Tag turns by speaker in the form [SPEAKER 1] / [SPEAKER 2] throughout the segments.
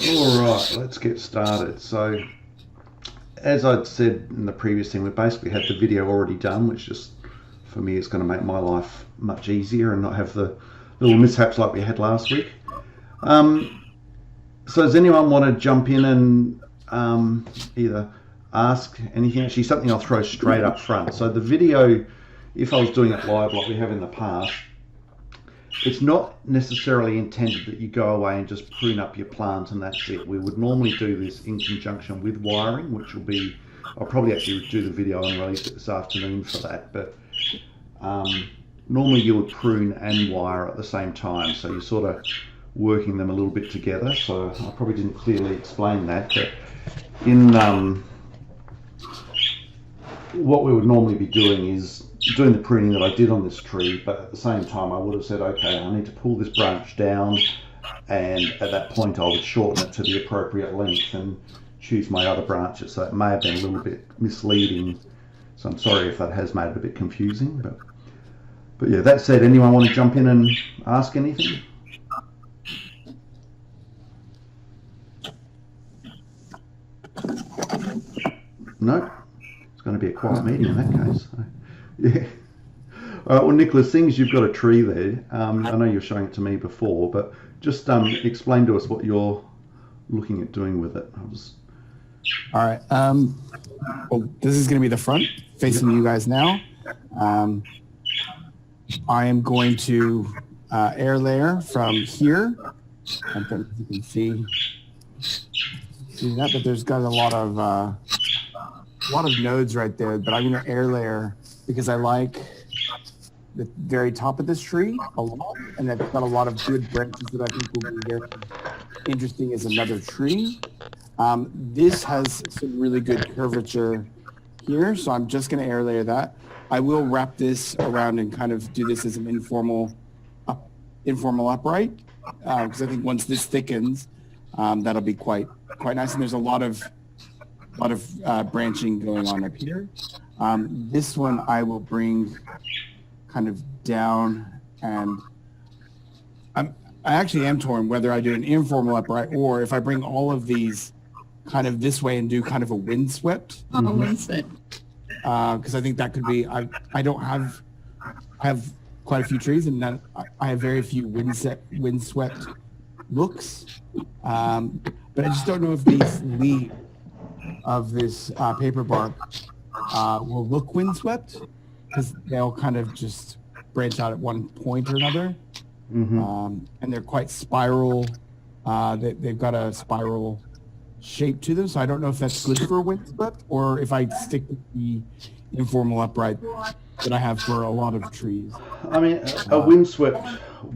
[SPEAKER 1] All right, let's get started. So, as I'd said in the previous thing, we basically had the video already done, which just, for me, is going to make my life much easier and not have the little mishaps like we had last week. So does anyone want to jump in and either ask anything? Actually, something I'll throw straight up front. So the video, if I was doing it live like we have in the past, it's not necessarily intended that you go away and just prune up your plant and that's it. We would normally do this in conjunction with wiring, which will be, I'll probably actually do the video and release it this afternoon for that, but normally you would prune and wire at the same time, so you're sort of working them a little bit together. So I probably didn't clearly explain that, but in what we would normally be doing is doing the pruning that I did on this tree, but at the same time I would have said, okay, I need to pull this branch down, and at that point I would shorten it to the appropriate length and choose my other branches. So it may have been a little bit misleading, so I'm sorry if that has made it a bit confusing, but yeah, that said, anyone want to jump in and ask anything? No? It's going to be a quiet meeting in that case. So, yeah. All right, well, Nicholas, seeing as you've got a tree there, I know you were showing it to me before, but just explain to us what you're looking at doing with it.
[SPEAKER 2] All right. Well, this is going to be the front facing you guys now. I am going to air layer from here. I don't know if you can see that, but there's got a lot of nodes right there. But I'm going to air layer because I like the very top of this tree a lot, and it's got a lot of good branches that I think will be very interesting as another tree. This has some really good curvature here, so I'm just going to air layer that. I will wrap this around and kind of do this as an informal upright, because I think once this thickens, that'll be quite nice. And there's a lot of branching going on up here. This one I will bring kind of down, and I actually am torn whether I do an informal upright or if I bring all of these kind of this way and do kind of a windswept.
[SPEAKER 3] Windswept.
[SPEAKER 2] Because I think that could be. I have quite a few trees, and I have very few windswept looks. But I just don't know if these leaves of this paper bark will look windswept, because they'll kind of just branch out at one point or another. And they're quite spiral. They've got a spiral shape to them, so I don't know if that's good for a windswept or if I stick with the informal upright that I have for a lot of trees.
[SPEAKER 1] I mean, a windswept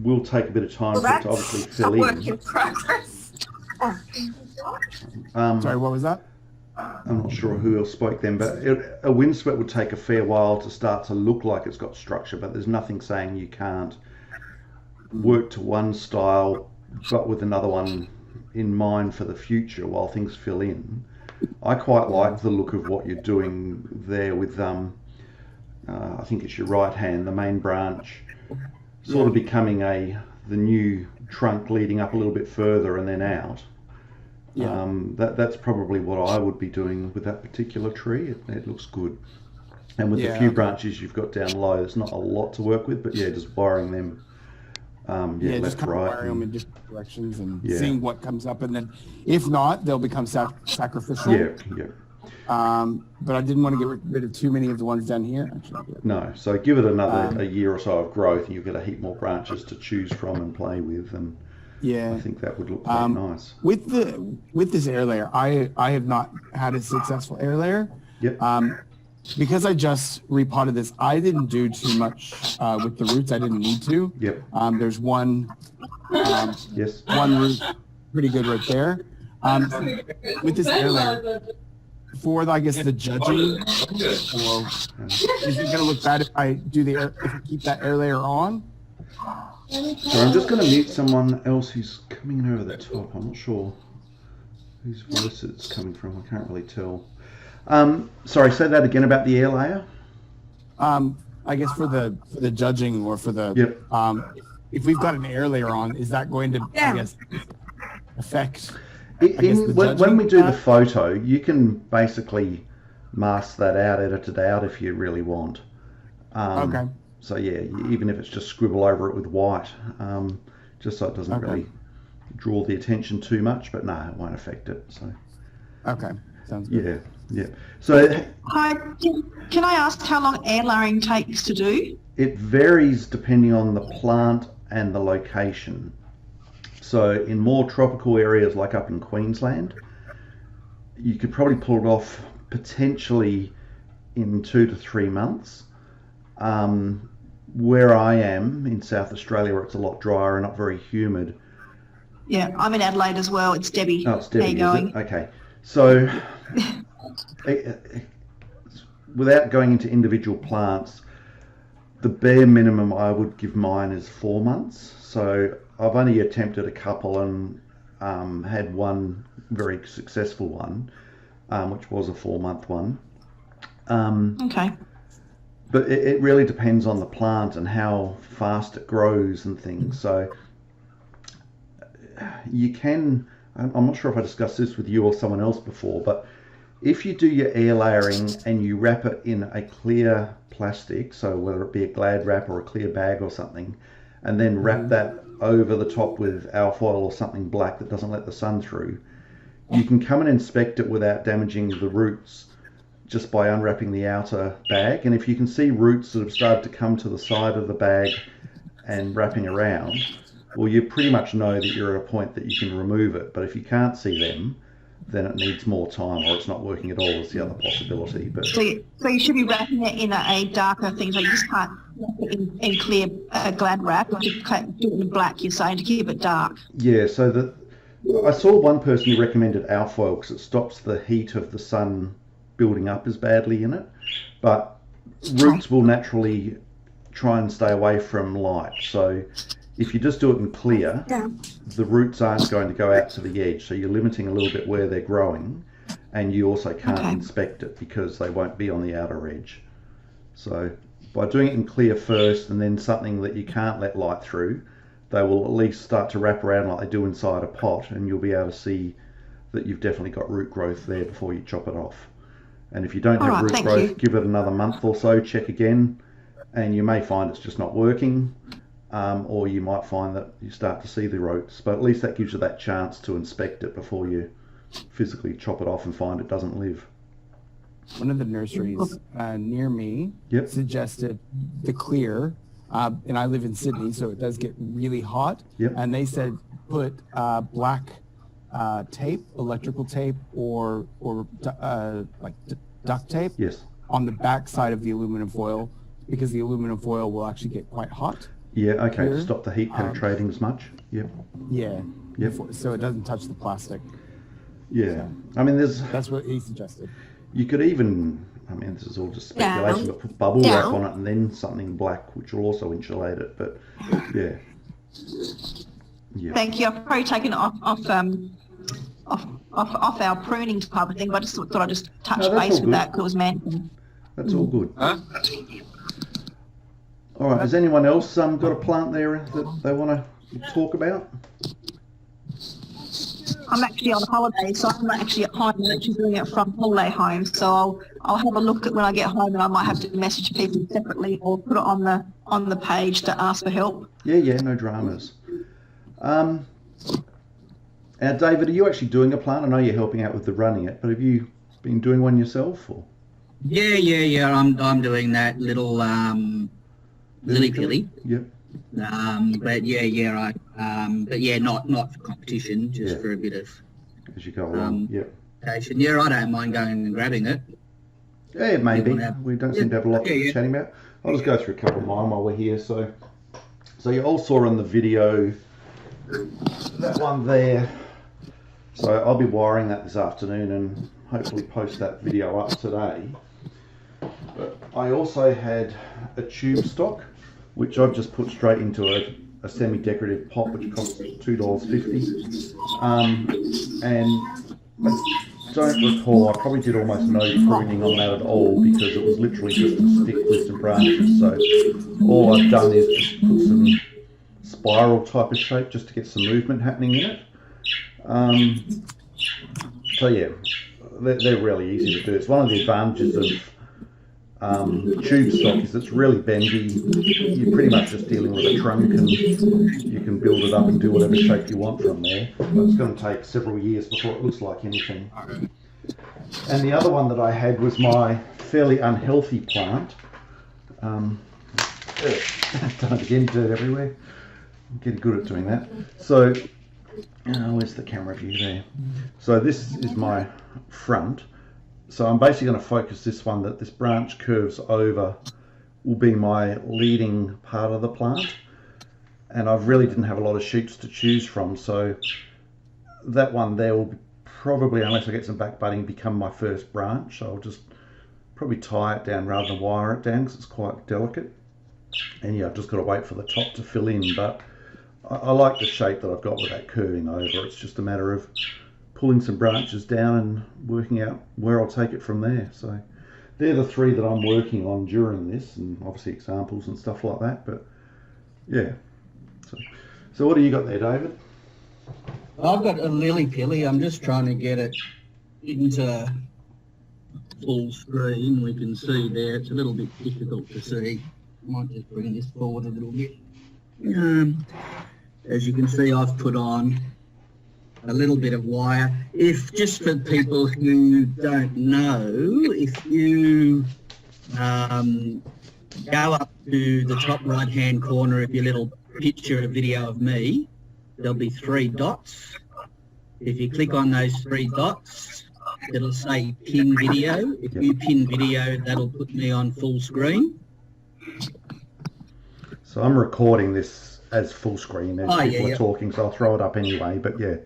[SPEAKER 1] will take a bit of time for it to obviously fill in.
[SPEAKER 3] Work in progress.
[SPEAKER 2] Sorry, what was that?
[SPEAKER 1] I'm not sure who else spoke then, but a windswept would take a fair while to start to look like it's got structure, but there's nothing saying you can't work to one style but with another one in mind for the future while things fill in. I quite like the look of what you're doing there with I think it's your right hand, the main branch sort of becoming the new trunk leading up a little bit further and then out. That's probably what I would be doing with that particular tree. It looks good, and with the few branches you've got down low, there's not a lot to work with, but just wiring them left,
[SPEAKER 2] just kind
[SPEAKER 1] right,
[SPEAKER 2] of wiring them in different directions and seeing what comes up, and then if not, they'll become sacrificial. But I didn't want to get rid of too many of the ones down here.
[SPEAKER 1] No, so give it another a year or so of growth, and you'll get a heap more branches to choose from and play with, and I think that would look quite nice.
[SPEAKER 2] With this air layer, I have not had a successful air layer. Because I just repotted this, I didn't do too much with the roots. I didn't need to. There's one root pretty good right there. With this air layer, for I guess the judging, or is it gonna look bad if I if I keep that air layer on?
[SPEAKER 1] So I'm just going to mute someone else who's coming in over the top. I'm not sure whose voice it's coming from. I can't really tell. Sorry, say that again about the air layer.
[SPEAKER 2] I guess for the judging or for the if we've got an air layer on, is that going to I guess affect
[SPEAKER 1] When we do the photo, you can basically mask that out, edit it out if you really want.
[SPEAKER 2] Okay.
[SPEAKER 1] So yeah, even if it's just scribble over it with white, just so it doesn't really draw the attention too much. But no, it won't affect it. So.
[SPEAKER 2] Okay. Sounds good.
[SPEAKER 1] Yeah. So
[SPEAKER 3] Hi, can I ask how long air layering takes to do?
[SPEAKER 1] it varies depending on the plant and the location. So in more tropical areas like up in Queensland, you could probably pull it off potentially in 2 to 3 months. Where I am in South Australia, where it's a lot drier and not very humid.
[SPEAKER 3] Yeah, I'm in Adelaide as well. It's Debbie.
[SPEAKER 1] Oh, it's Debbie,
[SPEAKER 3] how you going?
[SPEAKER 1] is it? Okay. So without going into individual plants, the bare minimum I would give mine is 4 months. So I've only attempted a couple and had one very successful one, which was a 4-month one.
[SPEAKER 3] Okay.
[SPEAKER 1] But it really depends on the plant and how fast it grows and things. So you can, I'm not sure if I discussed this with you or someone else before, but if you do your air layering and you wrap it in a clear plastic, so whether it be a Glad wrap or a clear bag or something, and then wrap that over the top with alfoil or something black that doesn't let the sun through, you can come and inspect it without damaging the roots just by unwrapping the outer bag. And if you can see roots that have started to come to the side of the bag and wrapping around, well, you pretty much know that you're at a point that you can remove it. But if you can't see them, then it needs more time, or it's not working at all. Is the other possibility. But
[SPEAKER 3] So you should be wrapping it in a darker thing. So you just can't wrap it in clear Glad wrap. Or do it in black, you're saying, to keep it dark.
[SPEAKER 1] yeah, so I saw one person who recommended alfoil because it stops the heat of the sun building up as badly in it, but roots will naturally try and stay away from light. So if you just do it in clear, the roots aren't going to go out to the edge, so you're limiting a little bit where they're growing, and you also can't inspect it because they won't be on the outer edge. So by doing it in clear first and then something that you can't let light through, they will at least start to wrap around like they do inside a pot, and you'll be able to see that you've definitely got root growth there before you chop it off. And if you don't have root growth, give it another month or so, check again, and you may find it's just not working, or you might find that you start to see the roots. But at least that gives you that chance to inspect it before you physically chop it off and find it doesn't live.
[SPEAKER 2] One of the nurseries near me suggested the clear, and I live in Sydney, so it does get really hot. And they said put black tape, electrical tape, or like duct tape on the back side of the aluminum foil, because the aluminum foil will actually get quite hot.
[SPEAKER 1] Yeah, okay, to stop the heat penetrating as much.
[SPEAKER 2] So it doesn't touch the plastic.
[SPEAKER 1] So, I mean,
[SPEAKER 2] that's what he suggested.
[SPEAKER 1] You could even, I mean, this is all just speculation, but put bubble wrap on it and then something black, which will also insulate it. But yeah.
[SPEAKER 3] Thank you. I've probably taken it off our pruning type of thing, but I just thought I'd just touch base with that because it was mentioned.
[SPEAKER 1] That's all good. All right. Has anyone else got a plant there that they want to talk about?
[SPEAKER 3] I'm actually on holiday, so I'm not actually at home. I'm actually doing it from holiday home. So I'll have a look at when I get home, and I might have to message people separately or put it on the page to ask for help.
[SPEAKER 1] Yeah, no dramas. Now, David, are you actually doing a plant? I know you're helping out with the running it, but have you been doing one yourself? Or?
[SPEAKER 4] Yeah. I'm doing that little lily pilly.
[SPEAKER 1] Yep.
[SPEAKER 4] But not for competition, just for a bit of
[SPEAKER 1] as you go along.
[SPEAKER 4] Yeah, I don't mind going and grabbing it.
[SPEAKER 1] Yeah, maybe. We don't seem to have a lot to chatting about. I'll just go through a couple of mine while we're here. So you all saw in the video that one there. So I'll be wiring that this afternoon and hopefully post that video up today. But I also had a tube stock, which I've just put straight into a semi-decorative pot, which costs $2.50. And I don't recall, I probably did almost no pruning on that at all because it was literally just a stick with some branches. So all I've done is just put some spiral type of shape just to get some movement happening in it. So yeah, they're really easy to do. It's one of the advantages of tube stock is it's really bendy. You're pretty much just dealing with a trunk, and you can build it up and do whatever shape you want from there. But it's going to take several years before it looks like anything. And the other one that I had was my fairly unhealthy plant. Done it again, dirt everywhere. I'm getting good at doing that. So, where's the camera view there? So this is my front. So I'm basically going to focus this one, that this branch curves over will be my leading part of the plant. And I really didn't have a lot of shoots to choose from, so that one there will probably, unless I get some back budding, become my first branch. So I'll just probably tie it down rather than wire it down because it's quite delicate. And yeah, I've just got to wait for the top to fill in, but I like the shape that I've got with that curving over. It's just a matter of pulling some branches down and working out where I'll take it from there. So they're the three that I'm working on during this, and obviously examples and stuff like that. But yeah, so what do you got there, David?
[SPEAKER 4] I've got a lily-pilly. I'm just trying to get it into full screen. We can see there. It's a little bit difficult to see. I might just bring this forward a little bit. As you can see, I've put on a little bit of wire. If, just for people who don't know, if you go up to the top right-hand corner of your little picture, a video of me, there'll be 3 dots. If you click on those 3 dots, it'll say pin video. If you pin video, that'll put me on full screen.
[SPEAKER 1] So I'm recording this as full screen as people are talking, so I'll throw it up anyway. But yeah,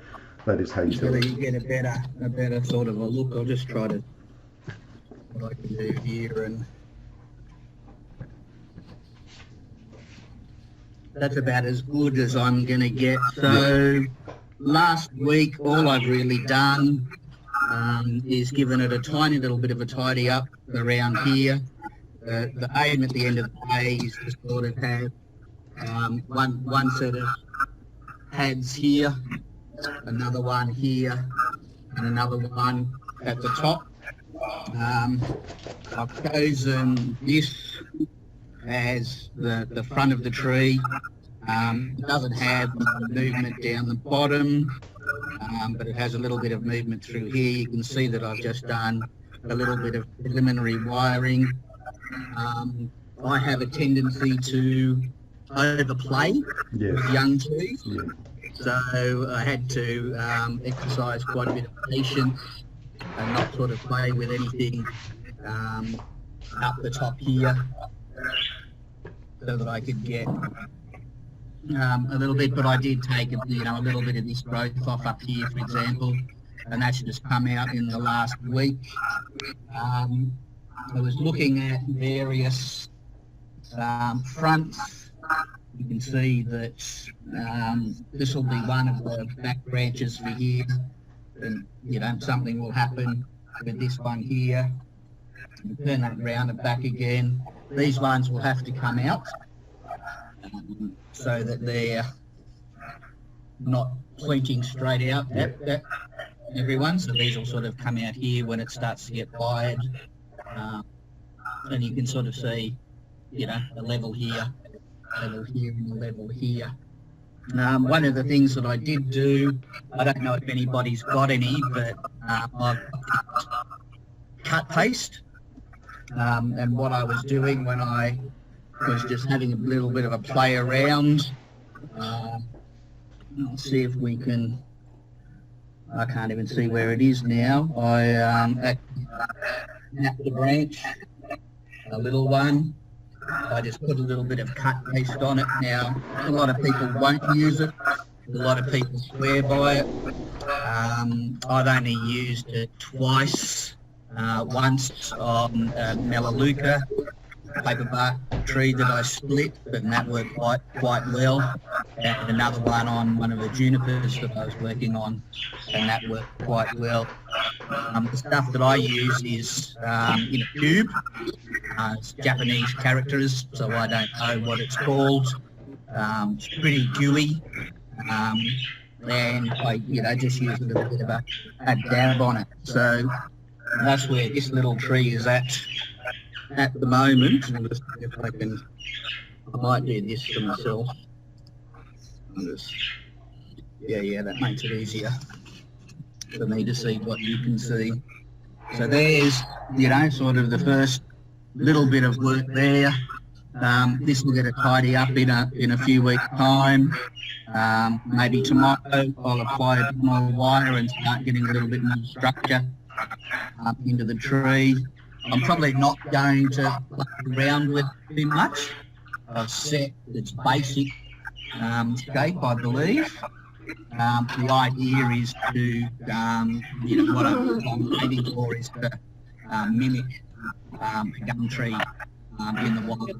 [SPEAKER 1] that is how you do it.
[SPEAKER 4] You get a better sort of a look. I'll just try to what I can do here, and that's about as good as I'm going to get. So last week, all I've really done is given it a tiny little bit of a tidy up around here. The aim at the end of the day is to sort of have one set of pads here, another one here, and another one at the top. I've chosen this as the front of the tree. It doesn't have movement down the bottom, but it has a little bit of movement through here. You can see that I've just done a little bit of preliminary wiring. I have a tendency to overplay with young trees, so I had to exercise quite a bit of patience and not sort of play with anything up the top here, so that I could get a little bit. But I did take a little bit of this growth off up here, for example, and that's just come out in the last week. I was looking at various fronts. You can see that this will be one of the back branches for here, and something will happen with this one here. And turn that round and back again. These ones will have to come out so that they're not pointing straight out at everyone. So these will sort of come out here when it starts to get wired. And you can sort of see, a level here, and a level here. One of the things that I did do, I don't know if anybody's got any, but I've cut paste. And what I was doing when I was just having a little bit of a play around, let's see if we can, I can't even see where it is now. I snapped the branch, a little one. I just put a little bit of cut paste on it. Now, a lot of people won't use it. A lot of people swear by it. I've only used it twice. Once on Melaleuca paperbark tree that I split, and that worked quite well. And another one on one of the junipers that I was working on, and that worked quite well. The stuff that I use is in a tube. It's Japanese characters, so I don't know what it's called. It's pretty gooey. and I, just use a little bit of a dab on it. So that's where this little tree is at the moment. I'll just see if I might do this for myself. Yeah, that makes it easier for me to see what you can see. So there's, sort of the first little bit of work there. This will get a tidy up in a few weeks' time. Maybe tomorrow I'll apply a bit more wire and start getting a little bit more structure into the tree. I'm probably not going to play around with it too much. I've set its basic shape, I believe. The idea is to, what I'm aiming for is to mimic a gum tree in the wild.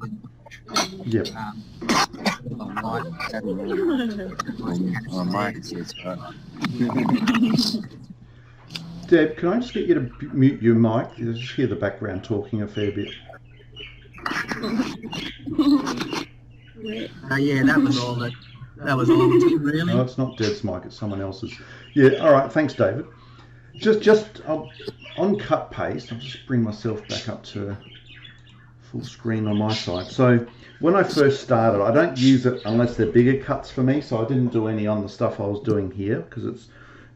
[SPEAKER 1] Yep. Deb, can I just get you to mute your mic? You just hear the background talking a fair bit.
[SPEAKER 4] Yeah, that was all really.
[SPEAKER 1] No, it's not Deb's mic, it's someone else's. Yeah, all right, thanks, David. Just on cut paste, I'll just bring myself back up to full screen on my side. So when I first started, I don't use it unless they're bigger cuts for me, so I didn't do any on the stuff I was doing here because it's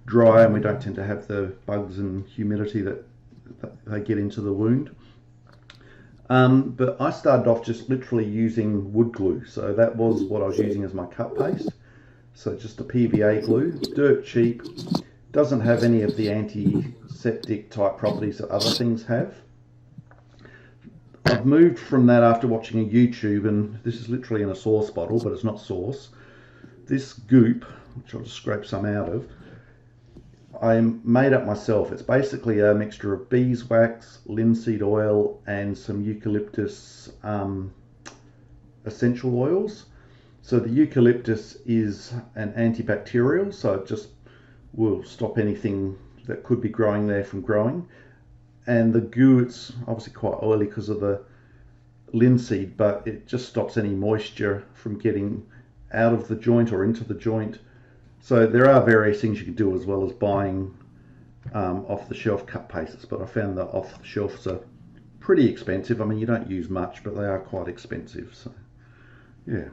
[SPEAKER 1] dry and we don't tend to have the bugs and humidity that they get into the wound. But I started off just literally using wood glue, so that was what I was using as my cut paste. So just a PVA glue, dirt cheap, doesn't have any of the antiseptic type properties that other things have. I've moved from that after watching a YouTube, and this is literally in a sauce bottle, but it's not sauce. This goop, which I'll just scrape some out of, I made up myself. It's basically a mixture of beeswax, linseed oil, and some eucalyptus essential oils. So the eucalyptus is an antibacterial, so it just will stop anything that could be growing there from growing. And the goo, it's obviously quite oily because of the linseed, but it just stops any moisture from getting out of the joint or into the joint. So there are various things you can do as well as buying off-the-shelf cut pastes, but I found that off-the-shelves are pretty expensive. I mean, you don't use much, but they are quite expensive. So, yeah.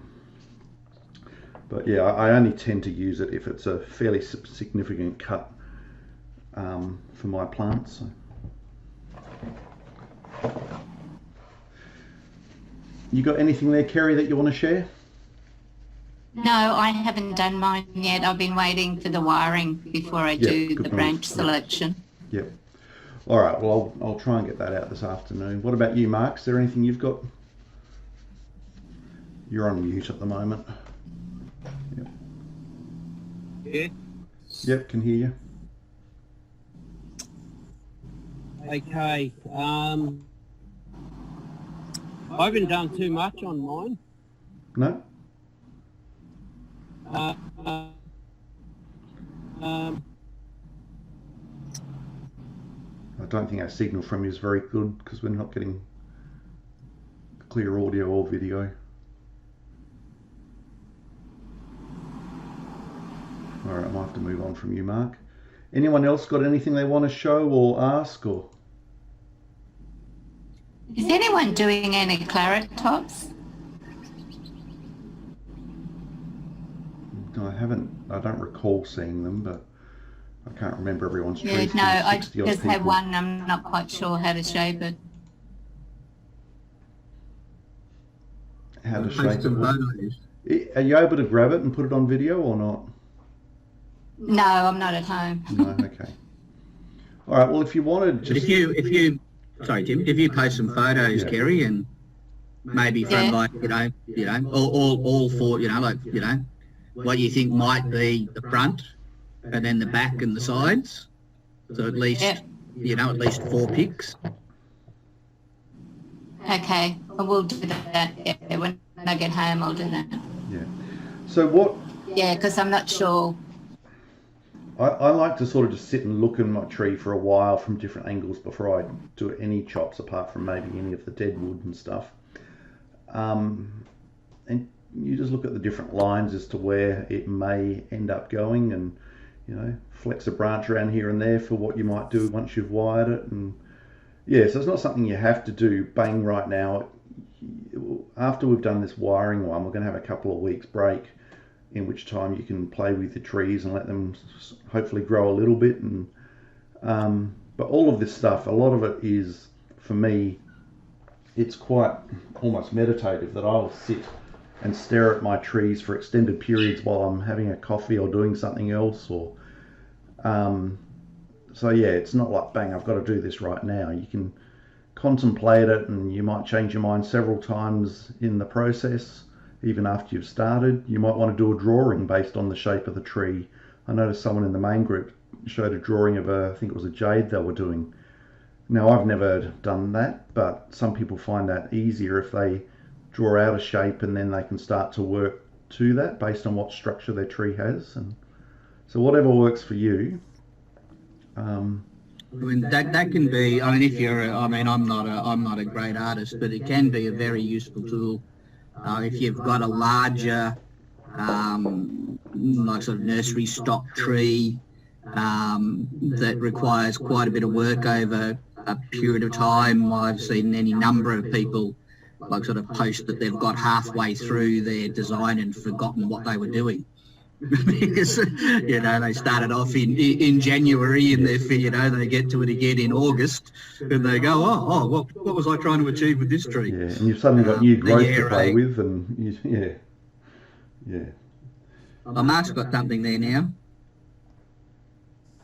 [SPEAKER 1] But yeah, I only tend to use it if it's a fairly significant cut for my plants. So. You got anything there, Kerry, that you want to share?
[SPEAKER 5] No, I haven't done mine yet. I've been waiting for the wiring before I do the branch selection.
[SPEAKER 1] Yep. All right, well, I'll try and get that out this afternoon. What about you, Mark? Is there anything you've got? You're on mute at the moment. Yep.
[SPEAKER 6] Yeah.
[SPEAKER 1] Yep, can hear you.
[SPEAKER 6] Okay. I haven't done too much on mine.
[SPEAKER 1] No?
[SPEAKER 6] I
[SPEAKER 1] don't think our signal from you is very good because we're not getting clear audio or video. All right, I might have to move on from you, Mark. Anyone else got anything they want to show or ask? Or
[SPEAKER 5] Is anyone doing any claret tops?
[SPEAKER 1] No, I don't recall seeing them, but I can't remember everyone's
[SPEAKER 5] Yeah,
[SPEAKER 1] trees.
[SPEAKER 5] no, I
[SPEAKER 1] 60 odd
[SPEAKER 5] just have
[SPEAKER 1] people.
[SPEAKER 5] one. I'm not quite sure how to shape it.
[SPEAKER 1] How to
[SPEAKER 4] Post
[SPEAKER 1] shape
[SPEAKER 4] some
[SPEAKER 1] it.
[SPEAKER 4] photos.
[SPEAKER 1] Are you able to grab it and put it on video or not?
[SPEAKER 5] No, I'm not at home.
[SPEAKER 1] No, okay. All right. Well, if you wanted,
[SPEAKER 4] But
[SPEAKER 1] just
[SPEAKER 4] if you, sorry Tim, if you post some photos,
[SPEAKER 1] Yeah.
[SPEAKER 4] Kerry, and maybe from
[SPEAKER 5] Yeah.
[SPEAKER 4] like all four, what you think might be the front, and then the back and the sides. So at least
[SPEAKER 5] Yeah.
[SPEAKER 4] at least 4 pics.
[SPEAKER 5] Okay, I will do that. Yeah, when I get home, I'll do that.
[SPEAKER 1] yeah. So what
[SPEAKER 5] Yeah, because I'm not sure.
[SPEAKER 1] I like to sort of just sit and look in my tree for a while from different angles before I do any chops, apart from maybe any of the dead wood and stuff. And you just look at the different lines as to where it may end up going, and flex a branch around here and there for what you might do once you've wired it. And yeah, so it's not something you have to do bang right now. After we've done this wiring one, we're going to have a couple of weeks break, in which time you can play with the trees and let them hopefully grow a little bit. And but all of this stuff, a lot of it is, for me, it's quite almost meditative, that I'll sit and stare at my trees for extended periods while I'm having a coffee or doing something else. Or so yeah, it's not like bang, I've got to do this right now. You can contemplate it, and you might change your mind several times in the process, even after you've started. You might want to do a drawing based on the shape of the tree. I noticed someone in the main group showed a drawing of I think it was a jade they were doing. Now, I've never done that, but some people find that easier if they draw out a shape, and then they can start to work to that based on what structure their tree has. And so whatever works for you.
[SPEAKER 4] I mean, that can be, I mean, if you're, I mean, I'm not a great artist, but it can be a very useful tool. If you've got a larger, like sort of nursery stock tree, that requires quite a bit of work over a period of time. I've seen any number of people like sort of post that they've got halfway through their design and forgotten what they were doing. Because they started off in January, and they get to it again in August, and they go, what was I trying to achieve with this tree?
[SPEAKER 1] Yeah, and you've suddenly got new growth to play with, and yeah.
[SPEAKER 4] Oh, Mark's got something there now.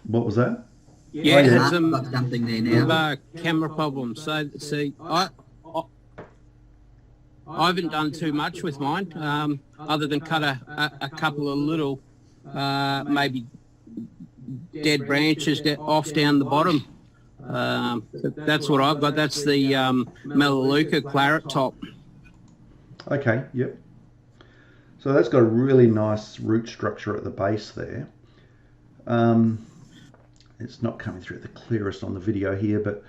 [SPEAKER 1] What was that?
[SPEAKER 6] Yeah, it had
[SPEAKER 4] Mark's
[SPEAKER 6] some
[SPEAKER 4] got something there now.
[SPEAKER 6] camera problems. So, see, I haven't done too much with mine, other than cut a couple of little, maybe dead branches off down the bottom. That's what I've got. That's the Melaleuca claret top.
[SPEAKER 1] Okay, yep. So that's got a really nice root structure at the base there. It's not coming through the clearest on the video here, but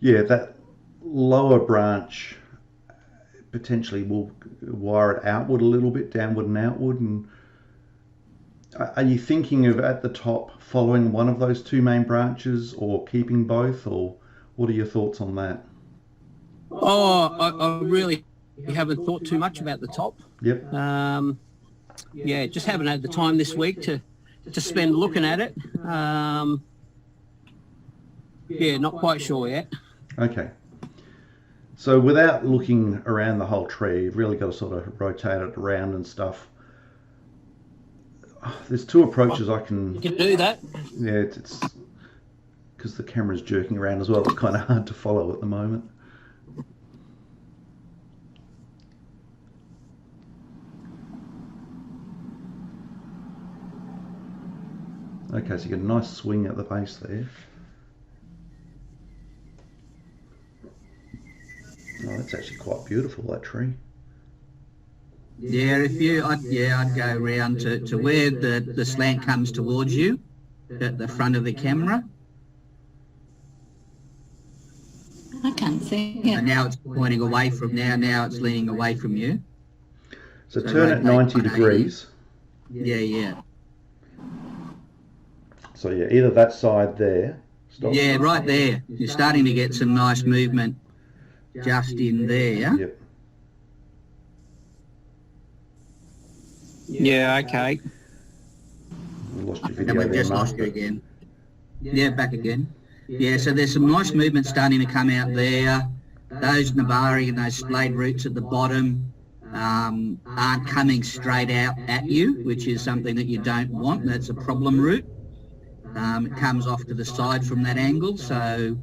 [SPEAKER 1] yeah, that lower branch potentially will wire it outward a little bit, downward and outward. And are you thinking of at the top following one of those two main branches, or keeping both, or what are your thoughts on that?
[SPEAKER 6] I really haven't thought too much about the top.
[SPEAKER 1] Yep.
[SPEAKER 6] Yeah, just haven't had the time this week to spend looking at it. Yeah, not quite sure yet.
[SPEAKER 1] Okay. So without looking around the whole tree, you've really got to sort of rotate it around and stuff. There's two approaches I can...
[SPEAKER 6] You can do that.
[SPEAKER 1] Yeah, it's because the camera's jerking around as well. It's kind of hard to follow at the moment. Okay, so you get a nice swing at the base there. Oh, that's actually quite beautiful, that tree.
[SPEAKER 4] Yeah, I'd go around to where the slant comes towards you at the front of the camera.
[SPEAKER 5] I can't see it.
[SPEAKER 4] And now it's pointing away from now it's leaning away from you.
[SPEAKER 1] So turn it 90 degrees.
[SPEAKER 4] Yeah.
[SPEAKER 1] So yeah, either that side there. Stop.
[SPEAKER 4] Yeah, right there. You're starting to get some nice movement just in there.
[SPEAKER 1] Yep.
[SPEAKER 6] Yeah, okay.
[SPEAKER 1] We lost your
[SPEAKER 4] And
[SPEAKER 1] video
[SPEAKER 4] we've
[SPEAKER 1] there,
[SPEAKER 4] just
[SPEAKER 1] Mark.
[SPEAKER 4] lost you again. Yeah, back again. Yeah, so there's some nice movement starting to come out there. Those Navari and those splayed roots at the bottom aren't coming straight out at you, which is something that you don't want. That's a problem root. It comes off to the side from that angle, so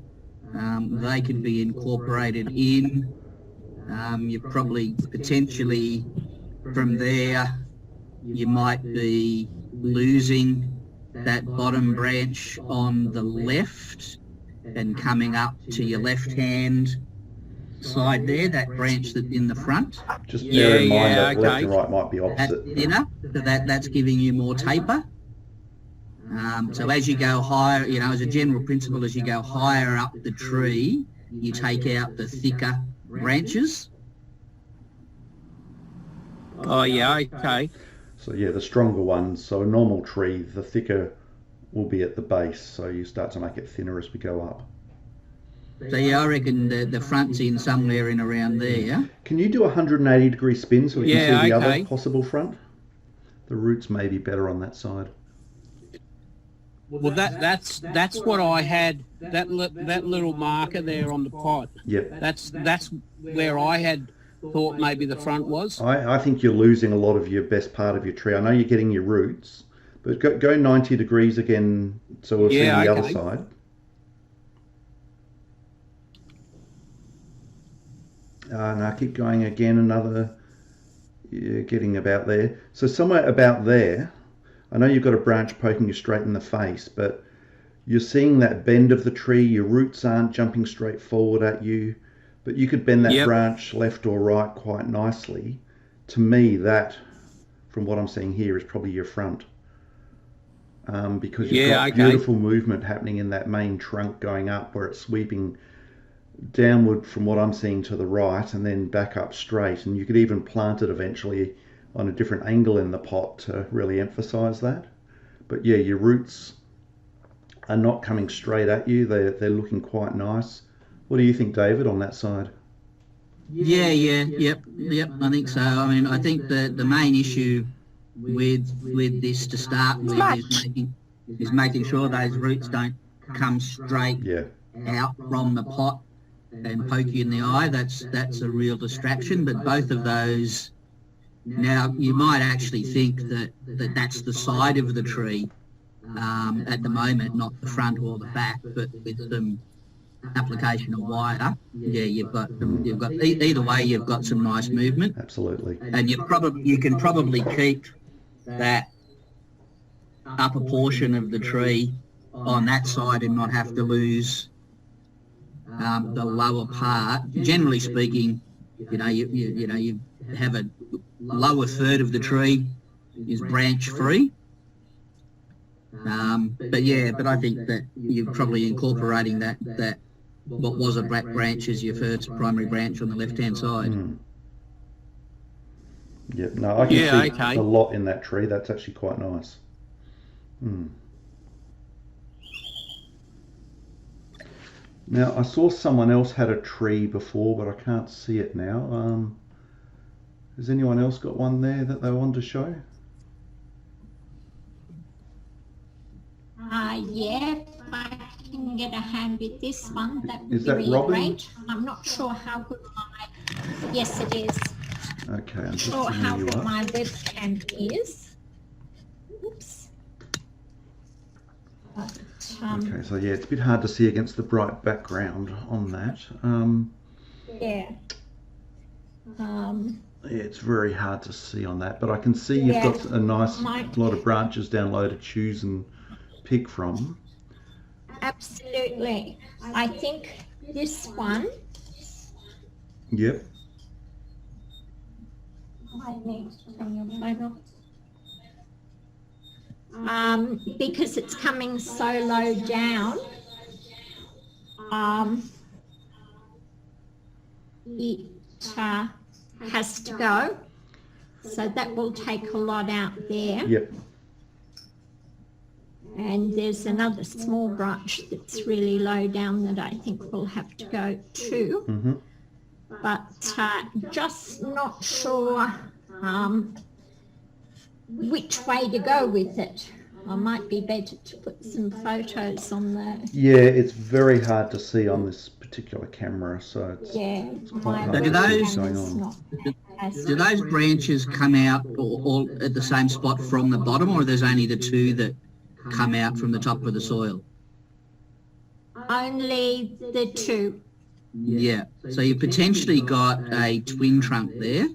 [SPEAKER 4] they can be incorporated in. You probably potentially from there you might be losing that bottom branch on the left and coming up to your left hand side there, that branch that's in the front.
[SPEAKER 1] Just bear in mind that
[SPEAKER 6] okay.
[SPEAKER 1] left and right might be opposite.
[SPEAKER 4] That's giving you more taper. So as you go higher, as a general principle, as you go higher up the tree, you take out the thicker branches.
[SPEAKER 6] Oh, yeah, okay.
[SPEAKER 1] So yeah, the stronger ones. So a normal tree, the thicker will be at the base. So you start to make it thinner as we go up.
[SPEAKER 4] So yeah, I reckon the front's in somewhere in around there, yeah?
[SPEAKER 1] Can you do a 180-degree spin so we can
[SPEAKER 6] Yeah,
[SPEAKER 1] see the
[SPEAKER 6] okay.
[SPEAKER 1] other possible front? The roots may be better on that side.
[SPEAKER 6] Well, that's what I had. That little marker there on the pot.
[SPEAKER 1] Yep.
[SPEAKER 6] That's where I had thought maybe the front was.
[SPEAKER 1] I think you're losing a lot of your best part of your tree. I know you're getting your roots, but go 90 degrees again so we'll see the other
[SPEAKER 6] okay.
[SPEAKER 1] side. Now keep going again, you're getting about there. So somewhere about there, I know you've got a branch poking you straight in the face, but you're seeing that bend of the tree, your roots aren't jumping straight forward at you, but you could bend that branch left or right quite nicely. To me, that, from what I'm seeing here, is probably your front. Because you've got beautiful movement happening in that main trunk going up where it's sweeping downward from what I'm seeing to the right and then back up straight, and you could even plant it eventually on a different angle in the pot to really emphasize that. But yeah, your roots are not coming straight at you, they're looking quite nice. What do you think, David, on that side?
[SPEAKER 4] Yep, I think so. I mean, I think the main issue with this to start with is making sure those roots don't come straight out from the pot and poke you in the eye. That's a real distraction. But both of those, now you might actually think that's the side of the tree at the moment, not the front or the back, but with some application of wire, you've got either way you've got some nice movement.
[SPEAKER 1] Absolutely.
[SPEAKER 4] And you can probably keep that upper portion of the tree on that side and not have to lose the lower part. Generally speaking, you have a lower third of the tree is branch free. But I think that you're probably incorporating that what was a black branch as your first primary branch on the left-hand side.
[SPEAKER 1] Yeah, no, I can see a lot in that tree. That's actually quite nice. Now, I saw someone else had a tree before, but I can't see it now. Has anyone else got one there that they wanted to show?
[SPEAKER 7] Yeah, if I can get a hand with this one, that would
[SPEAKER 1] Is
[SPEAKER 7] be
[SPEAKER 1] that
[SPEAKER 7] really
[SPEAKER 1] Robin?
[SPEAKER 7] great. I'm not sure how good yes it is.
[SPEAKER 1] Okay, I'm just
[SPEAKER 7] Sure how
[SPEAKER 1] bringing you
[SPEAKER 7] good
[SPEAKER 1] up.
[SPEAKER 7] my webcam is. Oops. But,
[SPEAKER 1] Okay, so yeah, it's a bit hard to see against the bright background on that.
[SPEAKER 7] yeah.
[SPEAKER 1] Yeah, it's very hard to see on that, but I can see you've got a nice lot of branches down low to choose and pick from.
[SPEAKER 7] Absolutely. I think this one,
[SPEAKER 1] Yep.
[SPEAKER 7] I need to turn your phone off. Because it's coming so low down, it has to go. So that will take a lot out there.
[SPEAKER 1] Yep.
[SPEAKER 7] And there's another small branch that's really low down that I think will have to go too. But just not sure which way to go with it. I might be better to put some photos on there.
[SPEAKER 1] Yeah, it's very hard to see on this particular camera, so it's quite hard to see what's going on.
[SPEAKER 4] Do those branches come out all at the same spot from the bottom, or there's only the two that come out from the top of the soil?
[SPEAKER 7] Only the two.
[SPEAKER 4] Yeah. So you potentially got a twin trunk there.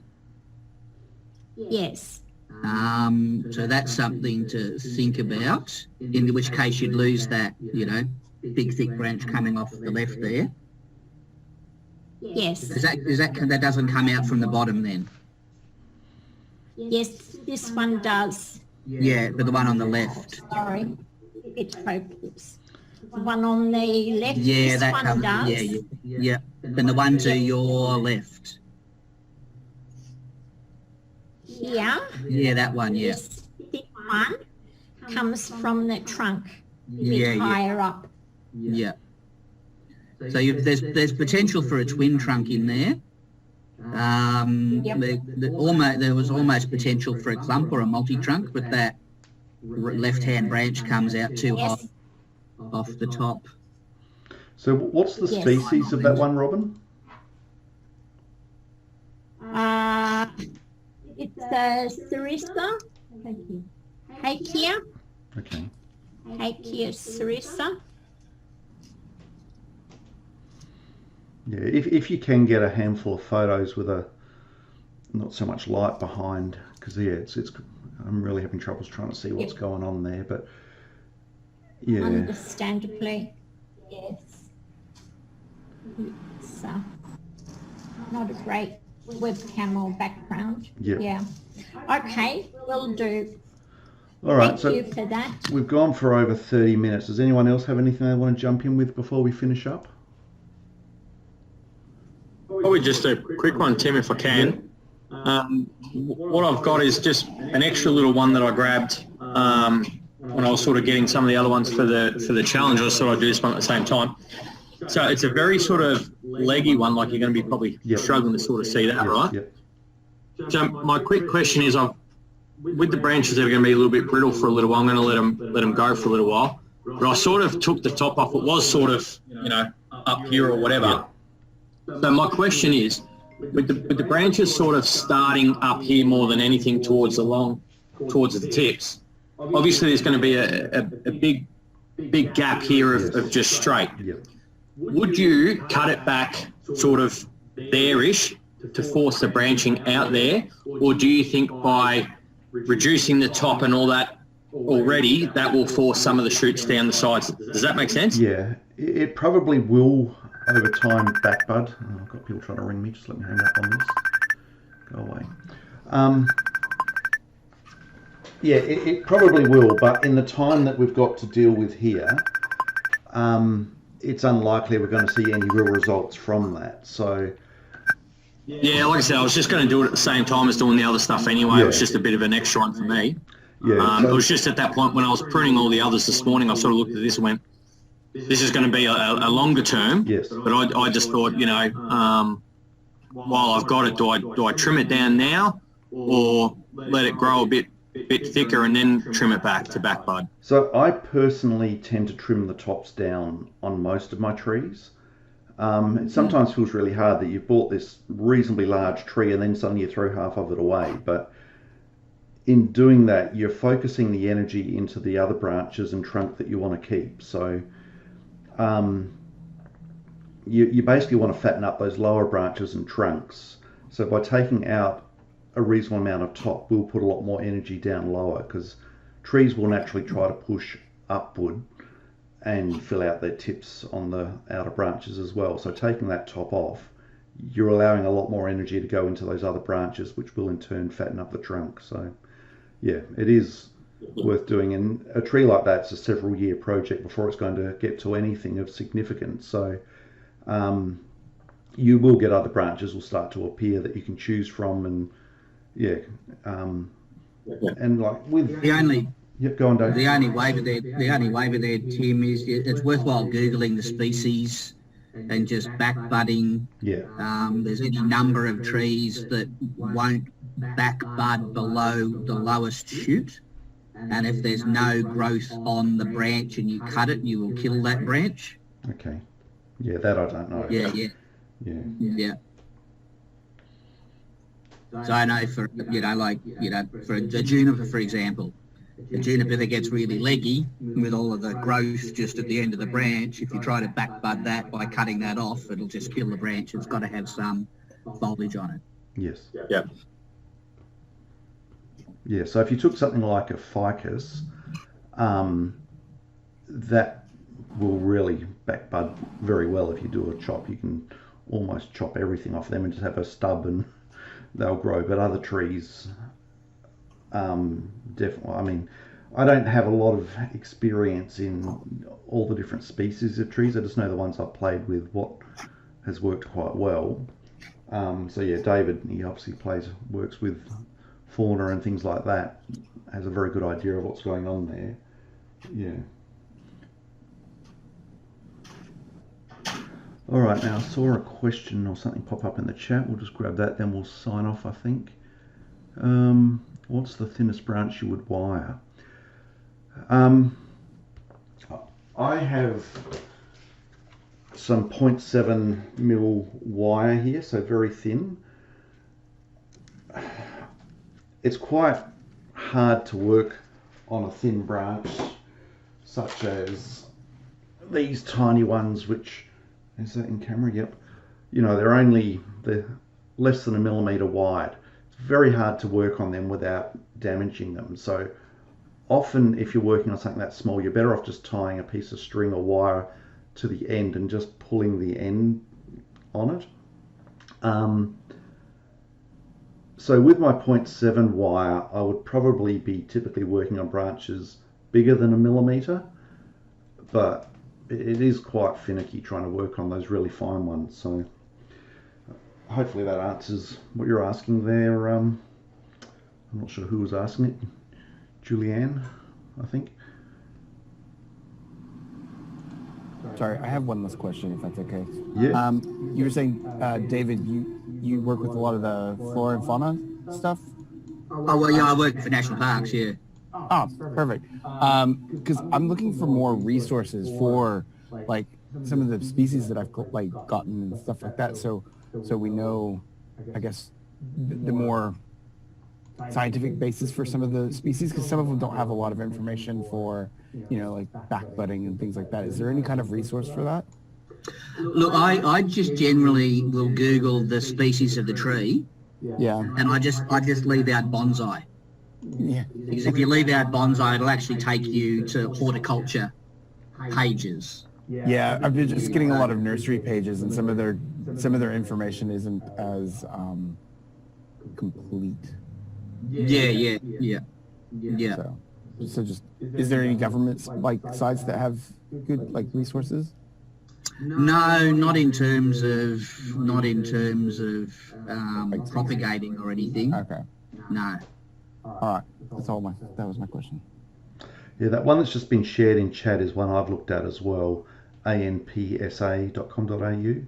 [SPEAKER 7] Yes.
[SPEAKER 4] So that's something to think about, in which case you'd lose that, big thick branch coming off the left there.
[SPEAKER 7] Yes.
[SPEAKER 4] That doesn't come out from the bottom then?
[SPEAKER 7] Yes, this one does.
[SPEAKER 4] Yeah, but the one on the left.
[SPEAKER 7] Sorry, it's focused. The one on the left,
[SPEAKER 4] Yeah,
[SPEAKER 7] this
[SPEAKER 4] that
[SPEAKER 7] one
[SPEAKER 4] comes.
[SPEAKER 7] does.
[SPEAKER 4] Yeah. And the one to your left.
[SPEAKER 7] here,
[SPEAKER 4] Yeah, that one, yeah.
[SPEAKER 7] this thick one, comes from the trunk a bit
[SPEAKER 4] Yeah, yeah.
[SPEAKER 7] higher up.
[SPEAKER 4] Yeah. So there's potential for a twin trunk in there.
[SPEAKER 7] Yep.
[SPEAKER 4] There was almost potential for a clump or a multi-trunk, but that left-hand branch comes out too high
[SPEAKER 7] Yes.
[SPEAKER 4] off the top.
[SPEAKER 1] So what's the
[SPEAKER 7] Yes.
[SPEAKER 1] species of that one, Robin?
[SPEAKER 7] It's a Sarissa. Hakea.
[SPEAKER 1] Okay.
[SPEAKER 7] Hakea Sarissa.
[SPEAKER 1] Yeah, if you can get a handful of photos with a not so much light behind, because yeah, it's I'm really having troubles trying to see what's going on there, but yeah.
[SPEAKER 7] Understandably, yes. It's not a great webcam or background. Yeah. Okay, will do.
[SPEAKER 1] All right,
[SPEAKER 7] Thank
[SPEAKER 1] so
[SPEAKER 7] you for that.
[SPEAKER 1] we've gone for over 30 minutes. Does anyone else have anything they want to jump in with before we finish up?
[SPEAKER 8] Probably just a quick one, Tim, if I can. What I've got is just an extra little one that I grabbed when I was sort of getting some of the other ones for the challenge. I just thought I'd do this one at the same time. So it's a very sort of leggy one, like you're going to be probably struggling to sort of see that, right?
[SPEAKER 1] Yep.
[SPEAKER 8] So my quick question is, with the branches that are going to be a little bit brittle for a little while, I'm going to let them go for a little while. But I sort of took the top off. It was sort of, up here or whatever. So my question is, with the branches sort of starting up here more than anything towards the tips, obviously there's going to be a big gap here of just straight.
[SPEAKER 1] Yep.
[SPEAKER 8] Would you cut it back sort of there-ish to force the branching out there, or do you think by reducing the top and all that already, that will force some of the shoots down the sides? Does that make sense?
[SPEAKER 1] Yeah, it probably will over time back bud. Oh, I've got people trying to ring me. Just let me hang up on this. Go away. Yeah, it probably will, but in the time that we've got to deal with here, it's unlikely we're going to see any real results from that. So,
[SPEAKER 8] yeah, like I said, I was just going to do it at the same time as doing the other stuff anyway.
[SPEAKER 1] Yeah.
[SPEAKER 8] It was just a bit of an extra one for me.
[SPEAKER 1] yeah,
[SPEAKER 8] It was just at that point when I was pruning all the others this morning, I sort of looked at this and went, this is going to be a longer term.
[SPEAKER 1] Yes.
[SPEAKER 8] But I just thought, while I've got it, do I trim it down now or let it grow a bit thicker and then trim it back to back bud?
[SPEAKER 1] So I personally tend to trim the tops down on most of my trees. It sometimes feels really hard that you've bought this reasonably large tree and then suddenly you throw half of it away. But in doing that, you're focusing the energy into the other branches and trunk that you want to keep. So you basically want to fatten up those lower branches and trunks. So by taking out a reasonable amount of top, we'll put a lot more energy down lower, because trees will naturally try to push upward and fill out their tips on the outer branches as well. So taking that top off, you're allowing a lot more energy to go into those other branches, which will in turn fatten up the trunk. So yeah, it is worth doing. And a tree like that's a several year project before it's going to get to anything of significance. So you will get other branches will start to appear that you can choose from, and and like with
[SPEAKER 4] The only
[SPEAKER 1] go on, Dave.
[SPEAKER 4] The only waiver there, Tim, is it's worthwhile Googling the species and just back budding.
[SPEAKER 1] Yeah.
[SPEAKER 4] There's any number of trees that won't back bud below the lowest shoot. And if there's no growth on the branch and you cut it, you will kill that branch.
[SPEAKER 1] Okay. Yeah, that I don't know.
[SPEAKER 4] Yeah. So I know for for a juniper, for example, a juniper that gets really leggy with all of the growth just at the end of the branch, if you try to back bud that by cutting that off, it'll just kill the branch. It's got to have some foliage on it.
[SPEAKER 1] Yes.
[SPEAKER 8] Yeah.
[SPEAKER 1] Yeah, so if you took something like a ficus, that will really back bud very well. If you do a chop, you can almost chop everything off them and just have a stub and they'll grow. But other trees, definitely, I mean, I don't have a lot of experience in all the different species of trees. I just know the ones I've played with, what has worked quite well. So yeah, David, he obviously works with fauna and things like that, has a very good idea of what's going on there. Yeah. All right, now I saw a question or something pop up in the chat. We'll just grab that, then we'll sign off, I think. What's the thinnest branch you would wire? I have some 0.7 mil wire here, so very thin. It's quite hard to work on a thin branch such as these tiny ones, which, is that in camera? Yep. You know, they're less than a millimetre wide. It's very hard to work on them without damaging them. So often if you're working on something that small, you're better off just tying a piece of string or wire to the end and just pulling the end on it. So with my 0.7 wire, I would probably be typically working on branches bigger than a millimetre, but it is quite finicky trying to work on those really fine ones. So hopefully that answers what you're asking there. I'm not sure who was asking it. Julianne, I think.
[SPEAKER 2] Sorry, I have one last question, if that's okay.
[SPEAKER 1] Yeah.
[SPEAKER 2] You were saying, David, you work with a lot of the flora and fauna stuff?
[SPEAKER 4] Oh, well, yeah, I work for national parks, yeah.
[SPEAKER 2] Oh, perfect. Because I'm looking for more resources for like some of the species that I've gotten and stuff like that. So we know, I guess, the more scientific basis for some of the species, because some of them don't have a lot of information for, you know, like backbudding and things like that. Is there any kind of resource for that?
[SPEAKER 4] Look, I just generally will Google the species of the tree.
[SPEAKER 2] Yeah.
[SPEAKER 4] And I just leave out bonsai.
[SPEAKER 2] Yeah.
[SPEAKER 4] Because if you leave out bonsai, it'll actually take you to horticulture pages.
[SPEAKER 2] Yeah, I've been just getting a lot of nursery pages, and some of their information isn't as complete.
[SPEAKER 4] Yeah.
[SPEAKER 2] So just, is there any government sites that have good resources?
[SPEAKER 4] No, not in terms of propagating or anything.
[SPEAKER 2] Okay.
[SPEAKER 4] No.
[SPEAKER 2] All right. That was my question.
[SPEAKER 1] Yeah, that one that's just been shared in chat is one I've looked at as well. anpsa.com.au.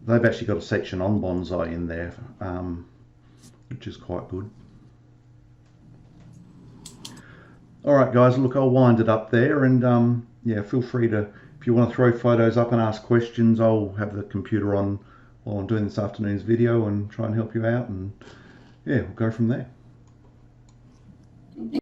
[SPEAKER 1] They've actually got a section on bonsai in there, which is quite good. All right, guys, look, I'll wind it up there, and yeah, feel free to, if you want to throw photos up and ask questions, I'll have the computer on while I'm doing this afternoon's video and try and help you out, and yeah, we'll go from there.